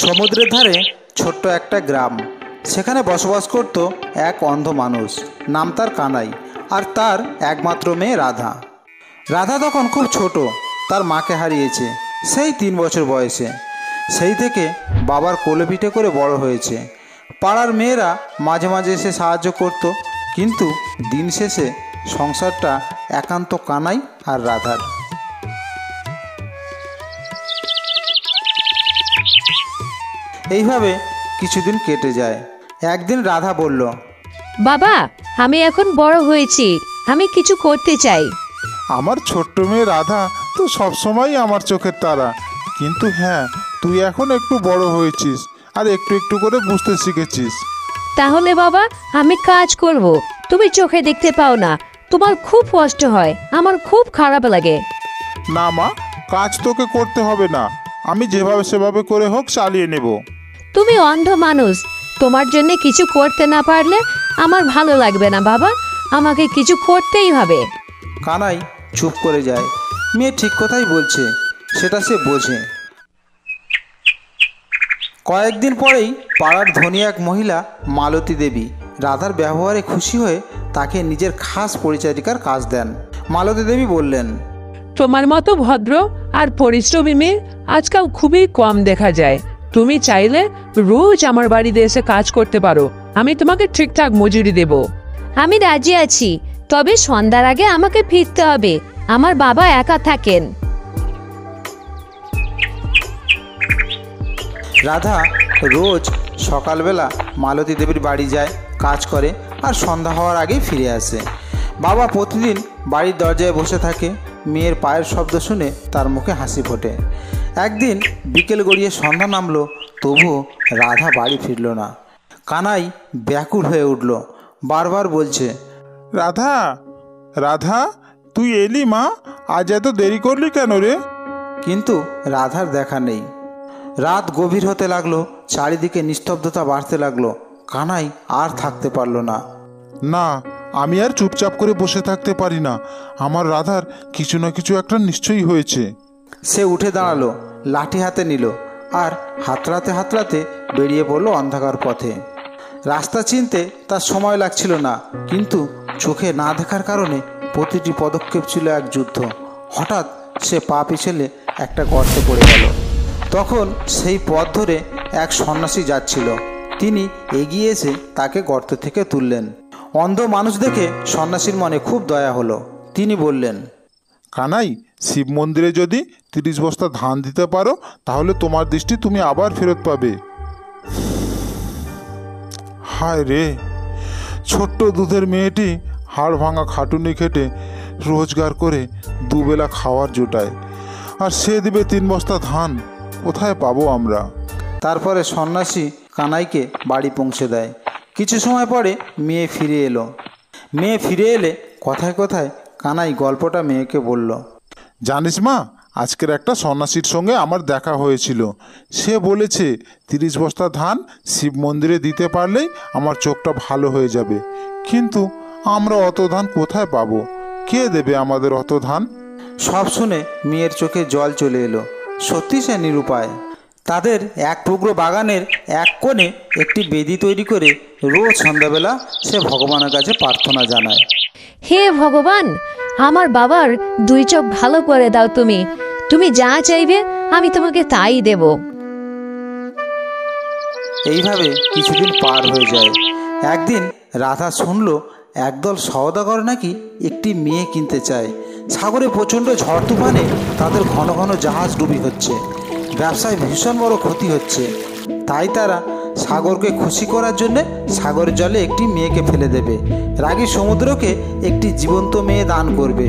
সমুদ্রের ধারে ছোট্ট একটা গ্রাম। সেখানে বসবাস করত এক অন্ধ মানুষ, নাম তার কানাই, আর তার একমাত্র মেয়ে রাধা। রাধা তখন খুব ছোট, তার মাকে হারিয়েছে সেই 3 বছর বয়সে। সেই থেকে বাবার কোলে পিঠে করে বড় হয়েছে। পাড়ার মেয়েরা মাঝে মাঝে এসে সাহায্য করত, কিন্তু দিন শেষে সংসারটা একান্ত কানাই আর রাধার। এইভাবে কিছুদিন কেটে যায়। একদিন রাধা বলল, বাবা, আমি এখন বড় হয়েছি, আমি কিছু করতে চাই। আমার ছোট্ট মেয়ে রাধা তো সবসময় আমার চোখের তারা, কিন্তু হ্যাঁ, তুই এখন একটু বড় হয়েছিস আর একটু একটু করে বুঝতে শিখেছিস। তাহলে বাবা, আমি কাজ করব। তুমি চোখে দেখতে পাও না, তোমার খুব কষ্ট হয়, আমার খুব খারাপ লাগে। না মা, কাজ তোকে করতে হবে না, আমি যেভাবে সেভাবে করে হোক চালিয়ে নেব। তুমি অন্ধ মানুষ, তোমার জন্য কিছু করতে না পারলে আমার ভালো লাগবে না বাবা, আমাকে কিছু করতেই হবে। কানাই চুপ করে যায়। মেয়ে ঠিক কথাই বলছে, সেটা সে বোঝে। কয়েকদিন পরেই পাড়ার ধনী এক মহিলা মালতী দেবী রাধার ব্যবহারে খুশি হয়ে তাকে নিজের খাস পরিচারিকার কাজ দেন। মালতী দেবী বললেন, তোমার মতো ভদ্র আর পরিশ্রমী মেয়ে আজকাল খুবই কম দেখা যায়। তুমি চাইলে রোজ আমার বাড়িতে এসে কাজ করতে পারো, আমি তোমাকে ঠিকঠাক মজুরি দেব। আমি রাজি আছি, তবে সন্ধ্যার আগে আমাকে ফিরতে হবে, আমার বাবা একা থাকেন। রাধা রোজ সকালবেলা মালতী দেবীর বাড়ি যায়, কাজ করে, আর সন্ধ্যা হওয়ার আগেই ফিরে আসে। বাবা প্রতিদিন বাড়ির দরজায় বসে থাকে। মেয়ের পায়ের শব্দ শুনে তার মুখে হাসি ফোটে। একদিন বিকেল গড়িয়ে সন্ধ্যা নামলো, তবুও রাধা বাড়ি ফিরল না। কানাই ব্যাকুল হয়ে উঠল, বারবার বলছে, রাধা, রাধা, তুই এলি মা? আজ এত দেরি করলি কেন রে? কিন্তু রাধার দেখা নেই। রাত গভীর হতে লাগলো, চারিদিকে নিস্তব্ধতা বাড়তে লাগলো। কানাই আর থাকতে পারল না। না, আমি আর চুপচাপ করে বসে থাকতে পারি না, আমার রাধার কিছু না কিছু একটা নিশ্চয়ই হয়েছে। সে উঠে দাঁড়ালো, লাঠি হাতে নিল, আর হাতড়াতে হাতড়াতে বেরিয়ে পড়লো অন্ধকার পথে। রাস্তা চিনতে তার সময় লাগছিল না, কিন্তু চোখে না দেখার কারণে প্রতিটি পদক্ষেপ ছিল এক যুদ্ধ। হঠাৎ সে পা পিছলে একটা গর্তে পড়ে গেল। তখন সেই পথ ধরে এক সন্ন্যাসী যাচ্ছিল। তিনি এগিয়ে এসে তাকে গর্ত থেকে তুললেন। অন্ধ মানুষ দেখে সন্ন্যাসীর মনে খুব দয়া হলো। তিনি বললেন, কানাই, শিব মন্দিরে যদি 30 বস্তা ধান দিতে পারো, তাহলে তোমার দৃষ্টি তুমি আবার ফেরত পাবে। হায় রে, ছোট্ট দুধের মেয়েটি হাড় ভাঙা খাটুনি খেটে রোজগার করে দুবেলা খাওয়ার জোটায়, আর সে দিবে 3 বস্তা ধান, কোথায় পাবো আমরা? তারপরে সন্ন্যাসী কানাইকে বাড়ি পৌঁছে দেয়। কিছু সময় পরে মেয়ে ফিরে এলো। মেয়ে ফিরে এলে কথায় কথায় কানাই গল্পটা মেয়েকে বলল। জানিস মা, আজকের একটা সন্ন্যাসীর সঙ্গে আমার দেখা হয়েছিল। সে বলেছে 30 বস্তা ধান শিব মন্দিরে দিতে পারলেই আমার চোখটা ভালো হয়ে যাবে। কিন্তু আমরা অত ধান কোথায় পাবো? কে দেবে আমাদের অত ধান? সব শুনে মেয়ের চোখে জল চলে এলো। সত্যি সে নিরুপায়। তাদের এক টুকরো বাগানের এক কোণে একটি বেদি তৈরি করে রোজ সন্ধ্যাবেলা সে ভগবানের কাছে প্রার্থনা জানায়। হে ভগবান, আমার বাবার 2 চোখ ভালো করে দাও, তুমি তুমি যা চাইবে আমি তোমাকে তাই দেব। এইভাবে কিছুদিন পার হয়ে যায়। একদিন রাধা শুনল একদল সওদাগর নাকি একটি মেয়ে কিনতে চায়। সাগরে প্রচণ্ড ঝড় তুফানে তাদের ঘন ঘন জাহাজ ডুবি হচ্ছে। ব্যবসায় ভীষণ বড় ক্ষতি হচ্ছে। তাই তারা সাগরকে খুশি করার জন্যে সাগরের জলে একটি মেয়েকে ফেলে দেবে। রাগী সমুদ্রকে একটি জীবন্ত মেয়ে দান করবে।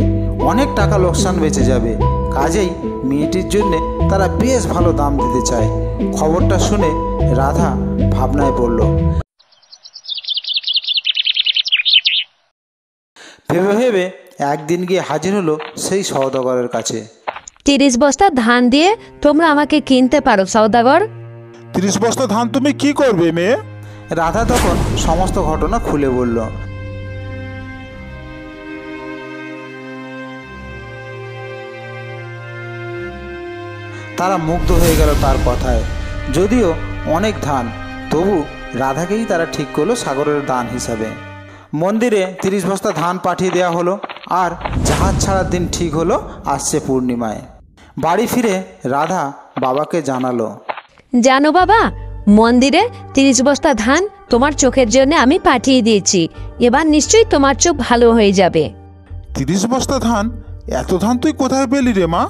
অনেক টাকা লোকসান বেঁচে যাবে। কাজেই মেয়েটির জন্যে তারা বেশ ভালো দাম দিতে চায়। খবরটা শুনে রাধা ভাবনায় পড়ল। ভেবে ভেবে একদিন গিয়ে হাজির হলো সেই সওদাগরের কাছে। 30 বস্তা ধান দিয়ে তোমরা আমাকে কিনতে পারো সওদাগর? 30 বস্তা ধান তুমি কি করবে মেয়ে? রাধা তখন সমস্ত ঘটনা খুলে বলল। তারা মুগ্ধ হয়ে গেল তার কথায়। যদিও অনেক ধান, তবু রাধাকেই তারা ঠিক করলো সাগরের দান হিসাবে। মন্দিরে 30 বস্তা ধান পাঠিয়ে দেওয়া হলো, আর জাহাজ ছাড়ার দিন ঠিক হলো আসছে পূর্ণিমায়। বাড়ি ফিরে রাধা বাবাকে জানালো, জানো বাবা, মন্দিরে 30 বস্তা ধান তোমার চোখের জন্য আমি পাঠিয়ে দিয়েছি। এবার নিশ্চয়ই তোমার চোখ ভালো হয়ে যাবে। 30 বস্তা ধান? এত ধান তুই কোথায় পেলি রে মা?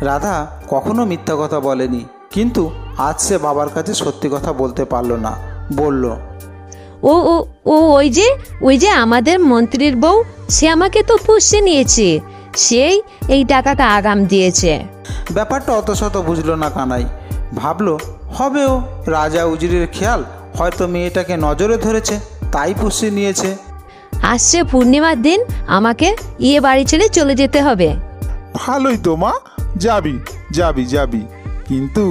রাধা কখনো মিথ্যা কথা বলেনি, কিন্তু আজ সে বাবার কাছে সত্যি কথা বলতে পারল না। বলল, ও ও ও ওই যে আমাদের মন্ত্রীর বউ, সে আমাকে তো পুষে নিয়েছে, সেই এই টাকাটা আগাম দিয়েছে। ব্যাপারটা অত শত বুঝলো না কানাই। ভাবলো হবেও রাজা উজিরের খেয়াল, হয়তো মেয়েটাকে নজরে ধরেছে, তাই পুষিয়ে নিয়েছে। আসছে পূর্ণিমার দিন আমাকে বাড়ি ছেড়ে চলে যেতে হবে। ভালোই তো মা, যাবি যাবি যাবি, কিন্তু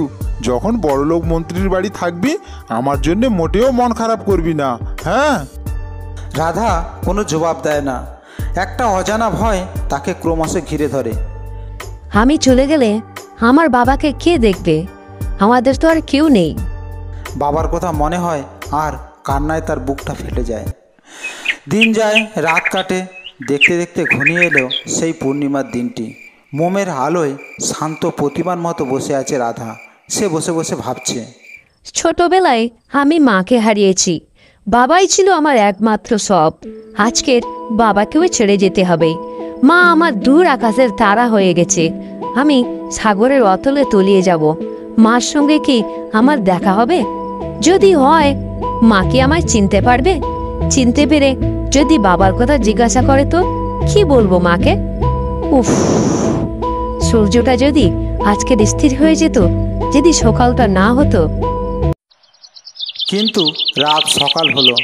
যখন বড়লোক মন্ত্রীর বাড়ি থাকবি আমার জন্য মোটেও মন খারাপ করবি না, হ্যাঁ? রাধা কোনো জবাব দেয় না। একটা অজানা ভয় তাকে ক্রমশ ঘিরে ধরে। আমি চলে গেলে আমার বাবাকে কে দেখবে? আমাদের তো আর কেউ নেই। বাবার কথা মনে হয় আর কান্নায় তার বুকটা ফেটে যায়। দিন যায়, রাত কাটে, দেখতে দেখতে ঘনিয়ে এলো সেই পূর্ণিমার দিনটি। মোমের আলোয় শান্ত প্রতিমার মতো বসে আছে রাধা। সে বসে বসে ভাবছে, ছোটবেলায় আমি মাকে হারিয়েছি, বাবাই ছিল আমার একমাত্র সব। আজকের বাবাকেও ছেড়ে যেতে হবে। মা আমার দূর আকাশের তারা হয়ে গেছে। আমি সাগরের অতলে তলিয়ে যাব। মার সঙ্গে কি আমার দেখা হবে? যদি হয়, মা কি আমায় চিনতে পারবে? চিনতে পেরে যদি বাবার কথা জিজ্ঞাসা করে তো কি বলবো মাকে? উফ, সূর্যটা যদি আজকের স্থির হয়ে যেত, যদি সকালটা না হতো। কিন্তু রাত সকাল হলো।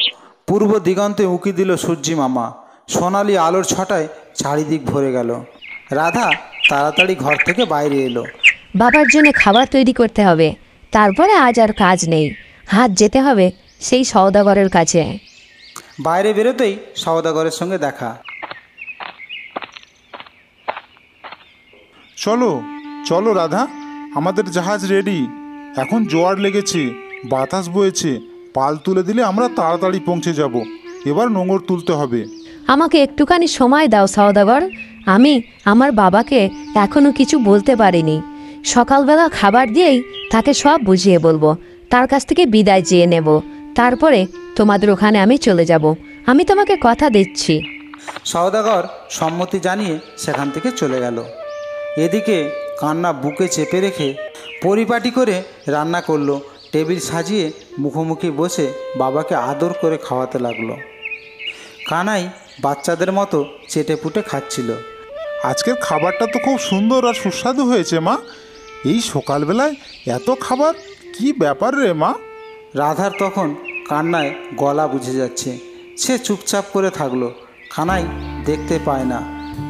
পূর্ব দিগন্তে উঁকি দিল সূর্যি মামা। সোনালি আলোর ছটায় চারিদিক ভরে গেল। রাধা তাড়াতাড়ি ঘর থেকে বাইরে এলো। বাবার জন্য খাবার তৈরি করতে হবে, তারপরে আজ আর কাজ নেই। হাত যেতে হবে সেই সওদাগরের কাছে। বাইরে বেরোতেই সওদাগরের সঙ্গে দেখা। চলো চলো রাধা, আমাদের জাহাজ রেডি। এখন জোয়ার লেগেছে, বাতাস বয়েছে, পাল তুলে দিলে আমরা তাড়াতাড়ি পৌঁছে যাব। এবার নোঙর তুলতে হবে। আমাকে একটুখানি সময় দাও সওদাগর। আমি আমার বাবাকে এখনো কিছু বলতে পারিনি। সকালবেলা খাবার দিয়েই তাকে সব বুঝিয়ে বলবো, তার কাছ থেকে বিদায় চেয়ে নেব। তারপরে তোমাদের ওখানে আমি চলে যাব। আমি তোমাকে কথা দিচ্ছি। সওদাগর সম্মতি জানিয়ে সেখান থেকে চলে গেল। এদিকে কান্না বুকে চেপে রেখে পরিপাটি করে রান্না করলো। টেবিল সাজিয়ে মুখোমুখি বসে বাবাকে আদর করে খাওয়াতে লাগলো। কানাই বাচ্চাদের মতো চেটেপুটে খাচ্ছিল। আজকের খাবারটা তো খুব সুন্দর আর সুস্বাদু হয়েছে মা। এই সকালবেলায় এত খাবার, কি ব্যাপার রে মা? রাধার তখন কান্নায় গলা বুঝে যাচ্ছে। সে চুপচাপ করে থাকলো। কানাই দেখতে পায় না,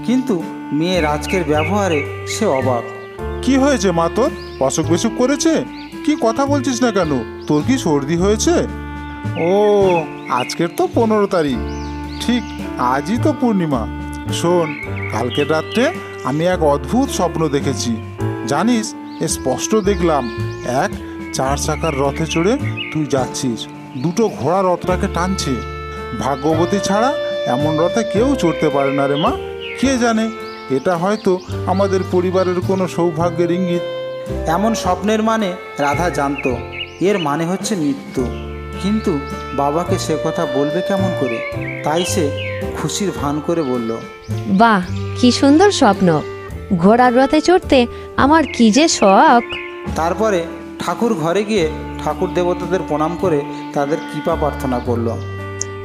কিন্তু মেয়ের আজকের ব্যবহারে সে অবাক। কি হয়েছে মা তোর? অসুখ বিসুখ করেছে? কি কথা বলছিস না কেন? তোর কি সর্দি হয়েছে? ও, আজকের তো 15 তারিখ, ঠিক আজই তো পূর্ণিমা। শোন, কালকের রাত্রে আমি এক অদ্ভুত স্বপ্ন দেখেছি। জানিস, স্পষ্ট দেখলাম এক 4 চাকার রথে চড়ে তুই যাচ্ছিস, দুটো ঘোড়া রথটাকে টানছে। ভাগ্যবতী ছাড়া এমন রথে কেউ চড়তে পারে না রে মা। কে জানে, এটা হয়তো আমাদের পরিবারের কোনো সৌভাগ্যের ইঙ্গিত। এমন স্বপ্নের মানে রাধা জানতো, এর মানে হচ্ছে মৃত্যু। কিন্তু বাবাকে সে কথা বলবে কেমন করে? তাই সে খুশির ভান করে বলল, বাহ, কি সুন্দর স্বপ্ন! ঘোড়ার রথে চড়তে আমার কি যে শখ। তারপরে ঠাকুর ঘরে গিয়ে ঠাকুর দেবতাদের প্রণাম করে তাদের কৃপা প্রার্থনা করলো।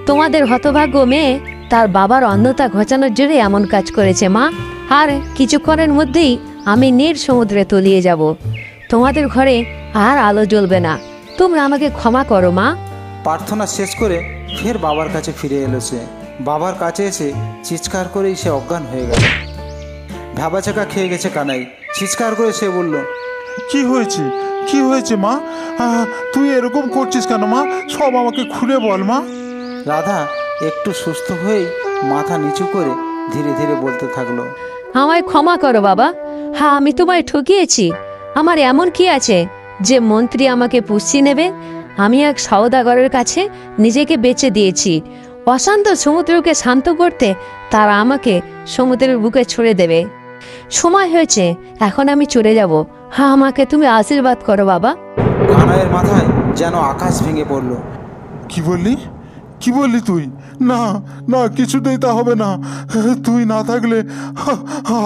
তোমাদের হতভাগ্য মেয়ে তার বাবার অন্ধতা ঘোচানোর জন্য এমন কাজ করেছে মা। আর কিছুক্ষণের মধ্যেই আমি নীল সমুদ্রে তলিয়ে যাব। তোমাদের ঘরে আর আলো জ্বলবে না। তোমরা আমাকে ক্ষমা করো মা। প্রার্থনা শেষ করে ফের বাবার কাছে ফিরে এলো সে। বাবার কাছে এসে চিৎকার করেই সে অজ্ঞান হয়ে গেল। ভাবাচাকা খেয়ে গেছে কানাই। চিৎকার করে সে বলল, কি হয়েছে? কি হয়েছে মা? তুই এরকম করছিস কেন মা? সব আমাকে খুলে বল মা। রাধা একটু সুস্থ হয়েই মাথা নিচু করে ধীরে ধীরে বলতে থাকলো, আমায় ক্ষমা করো বাবা। হ্যাঁ, আমি তোমায় ঠকিয়েছি। আমার এমন কি আছে যে মন্ত্রী আমাকে পুষিয়ে নেবে। আমি এক সওদাগরের কাছে নিজেকে বেচে দিয়েছি। অশান্ত সমুদ্রকে শান্ত করতে তারা আমাকে সমুদ্রের বুকে ছুড়ে দেবে। সময় হয়েছে, এখন আমি চলে যাব। হ্যাঁ, আমাকে তুমি আশীর্বাদ করো বাবা। কানাইয়ের মাথায় যেন আকাশ ভেঙে পড়ল। কি বললি? কি বললি তুই? না না, কিছুতেই তা হবে না। তুই না থাকলে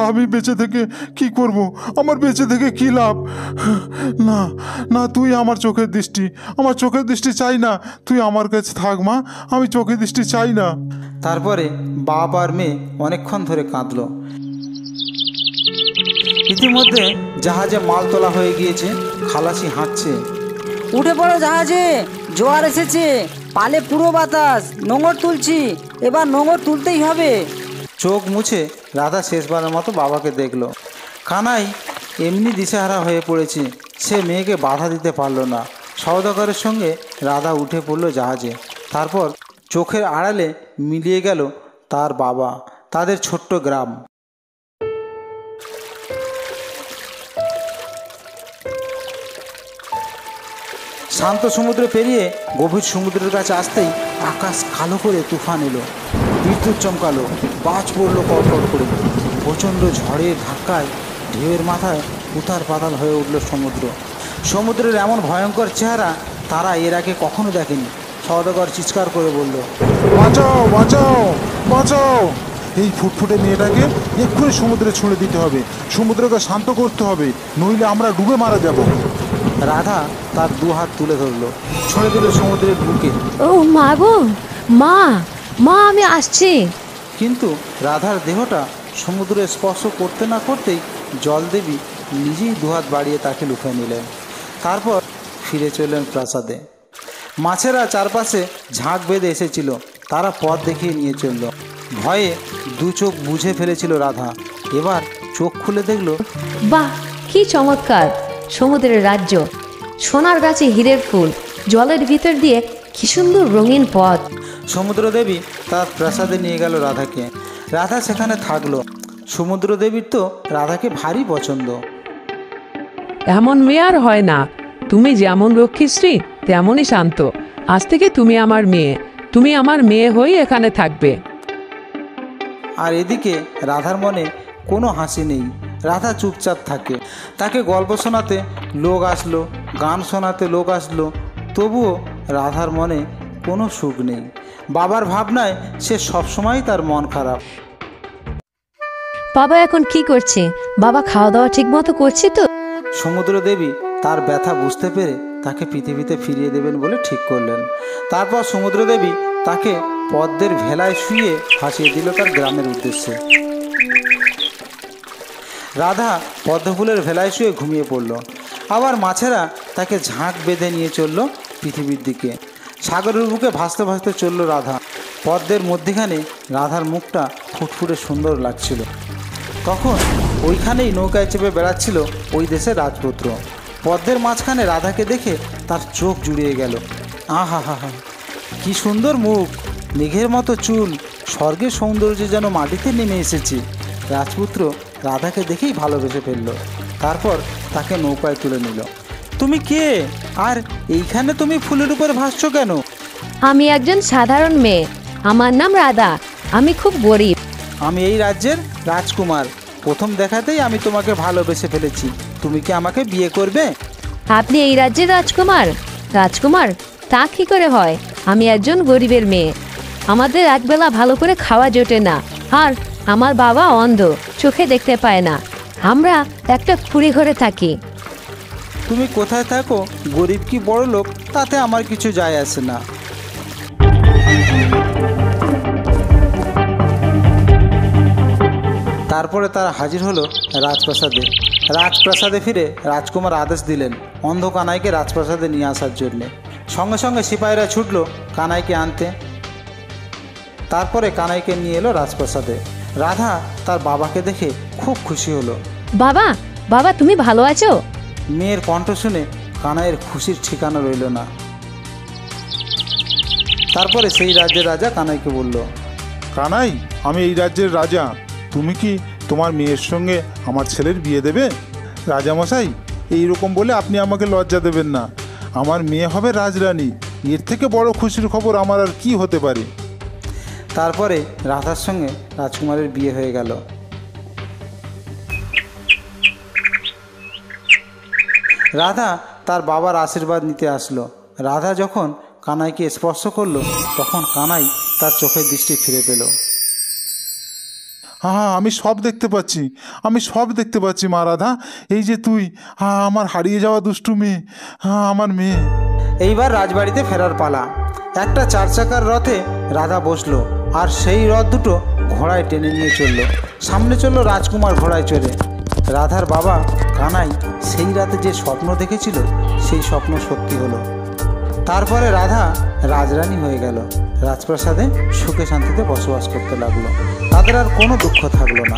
আমি বেঁচে থেকে কি করব? আমার বেঁচে থেকে কি লাভ? না না, তুই আমার চোখের দৃষ্টি, আমার চোখের দৃষ্টি চাই না। তুই আমার কাছে থাক মা, আমি চোখের দৃষ্টি চাই না। তারপরে বাপ আর মেয়ে অনেকক্ষণ ধরে কাঁদল। ইতিমধ্যে জাহাজে মাল তোলা হয়ে গিয়েছে। খালাসি হাঁটছে। উঠে পড়ো জাহাজে, জোয়ার এসেছে, পালে পুরো বাতাস, নোঙর তুলছি, এবার নোঙর তুলতেই হবে। চোখ মুছে রাধা শেষবারের মতো বাবাকে দেখল। কানাই এমনি দিশেহারা হয়ে পড়েছে। সে মেয়েকে বাধা দিতে পারল না। সওদাগরের সঙ্গে রাধা উঠে পড়ল জাহাজে। তারপর চোখের আড়ালে মিলিয়ে গেল তার বাবা, তাদের ছোট্ট গ্রাম। শান্ত সমুদ্র পেরিয়ে গভীর সমুদ্রের কাছে আসতেই আকাশ কালো করে তুফান এলো। বিদ্যুৎ চমকালো, বাজ পড়লো কড়কড় করে। প্রচণ্ড ঝড়ের ধাক্কায় ঢেউয়ের মাথায় উতাল পাতাল হয়ে উঠল সমুদ্র। সমুদ্রের এমন ভয়ঙ্কর চেহারা তারা এর আগে কখনো দেখেনি। সওদাগর চিৎকার করে বলল, বাঁচাও বাঁচাও বাঁচাও! এই ফুটফুটে মেয়েটাকে এক্ষুনি সমুদ্রে ছুঁড়ে দিতে হবে, সমুদ্রকে শান্ত করতে হবে, নইলে আমরা ডুবে মারা যাব। রাধা তার দু হাত তুলে ধরলো, ছুঁড়ে দিল সমুদ্রের বুকে। ও মা গো, মা মা, আমি আসছি। কিন্তু রাধার দেহটা সমুদ্রে স্পর্শ করতে না করতেই জলদেবী নিজেই দুহাত বাড়িয়ে তাকে লুফে নিলেন। তারপর ফিরে চললেন প্রাসাদে। মাছেরা চারপাশে ঝাঁক বেঁধে এসেছিল। তারা পথ দেখিয়ে নিয়ে চলল। ভয়ে দু চোখ বুঝে ফেলেছিল রাধা। এবার চোখ খুলে দেখল, বাহ, কি চমৎকার সমুদ্রের রাজ্য! সোনার গাছে হীরের ফুল, জলের ভিতর দিয়ে কি সুন্দর রঙিন পথ। সমুদ্রদেবী তার প্রাসাদে নিয়ে গেল রাধাকে। রাধা সেখানে থাকলো। সমুদ্রদেবীর তো রাধাকে ভারী পছন্দ। এমন মেয়ে আর হয় না। তুমি যেমন রক্ষিশ্রী তেমনই শান্ত। আজ থেকে তুমি আমার মেয়ে, তুমি আমার মেয়ে হয়ে এখানে থাকবে। আর এদিকে রাধার মনে কোনো হাসি নেই। রাধা চুপচাপ থাকে। তাকে গল্প শোনাতে লোক আসলো, গান শোনাতে লোক আসলো, তবুও রাধার মনে কোনো সুখ নেই। বাবার ভাবনায় সে সবসময় তার মন খারাপ। বাবা এখন কি করছে? বাবা খাওয়া দাওয়া ঠিক মতো করছে তো? সমুদ্রদেবী তার ব্যথা বুঝতে পেরে তাকে পৃথিবীতে ফিরিয়ে দেবেন বলে ঠিক করলেন। তারপর সমুদ্রদেবী তাকে পদ্মের ভেলায় শুয়ে ভাসিয়ে দিল তার গ্রামের উদ্দেশ্যে। রাধা পদ্মফুলের ভেলায় শুয়ে ঘুমিয়ে পড়ল। আবার মাছেরা তাকে ঝাঁক বেঁধে নিয়ে চলল পৃথিবীর দিকে। সাগরের বুকে ভাসতে ভাসতে চলল রাধা। পদ্মের মধ্যিখানে রাধার মুখটা ফুটফুটে সুন্দর লাগছিল। তখন ওইখানেই নৌকায় চেপে বেড়াচ্ছিল ওই দেশের রাজপুত্র। পদ্মের মাঝখানে রাধাকে দেখে তার চোখ জুড়িয়ে গেল। আহা হা হা, কি সুন্দর মুখ, মেঘের মতো চুল, স্বর্গের সৌন্দর্য যেন মাটিতে নেমে এসেছে। রাজপুত্র রাধাকে দেখেই ভালোবেসে ফেলল। তারপর তাকে নৌকায় তুলে নিল। তুমি কে? আর এইখানে তুমি ফুলের উপর ভাসছো কেন? আমি একজন সাধারণ মেয়ে, আমার নাম রাধা। আমি খুব গরিব। আমি এই রাজ্যের রাজকুমার। প্রথম দেখাতেই আমি তোমাকে ভালোবেসে ফেলেছি। তুমি কি আমাকে বিয়ে করবে? আপনি এই রাজ্যের রাজকুমার? রাজকুমার তা কি করে হয়? আমি একজন গরিবের মেয়ে। আমাদের একবেলা ভালো করে খাওয়া জোটে না, আর আমার বাবা অন্ধ, চোখে দেখতে পায় না। আমরা একটা কুড়ি ঘরে থাকি। তুমি কোথায় থাকো, গরিব কি বড় লোক, তাতে আমার কিছু যায় আসে না। তারপরে তারা হাজির হলো রাজপ্রাসাদে। রাজপ্রাসাদে ফিরে রাজকুমার আদেশ দিলেন অন্ধ কানাইকে রাজপ্রাসাদে নিয়ে আসার জন্যে। সঙ্গে সঙ্গে সিপাহীরা ছুটলো কানাইকে আনতে। তারপরে কানাইকে নিয়ে এলো রাজপ্রাসাদে। রাধা তার বাবাকে দেখে খুব খুশি হলো। বাবা, বাবা তুমি ভালো আছো? মেয়ের কণ্ঠ শুনে কানাইয়ের খুশির ঠিকানা রইল না। তারপরে সেই রাজ্যের রাজা কানাইকে বলল, কানাই, আমি এই রাজ্যের রাজা। তুমি কি তোমার মেয়ের সঙ্গে আমার ছেলের বিয়ে দেবে? রাজামশাই, এইরকম বলে আপনি আমাকে লজ্জা দেবেন না। আমার মেয়ে হবে রাজরানী, এর থেকে বড় খুশির খবর আমার আর কি হতে পারে। তারপরে রাধার সঙ্গে রাজকুমারের বিয়ে হয়ে গেল। রাধা তার বাবার আশীর্বাদ নিতে আসলো। রাধা যখন কানাইকে স্পর্শ করলো তখন কানাই তার চোখের দৃষ্টি ফিরে পেল। হ্যাঁ, আমি সব দেখতে পাচ্ছি, আমি সব দেখতে পাচ্ছি মা রাধা। এই যে তুই, আমার হারিয়ে যাওয়া দুষ্টু মেয়ে, আমার মেয়ে। এইবার রাজবাড়িতে ফেরার পালা। একটা 4 চাকার রথে রাধা বসলো, আর সেই রথ দুটো ঘোড়ায় টেনে নিয়ে চলল। সামনে চলল রাজকুমার ঘোড়ায় চড়ে। রাধার বাবা কানাই সেই রাতে যে স্বপ্ন দেখেছিল সেই স্বপ্ন সত্যি হলো। তারপরে রাধা রাজরানী হয়ে গেল। রাজপ্রাসাদে সুখে শান্তিতে বসবাস করতে লাগলো। তাদের আর কোনো দুঃখ থাকলো না।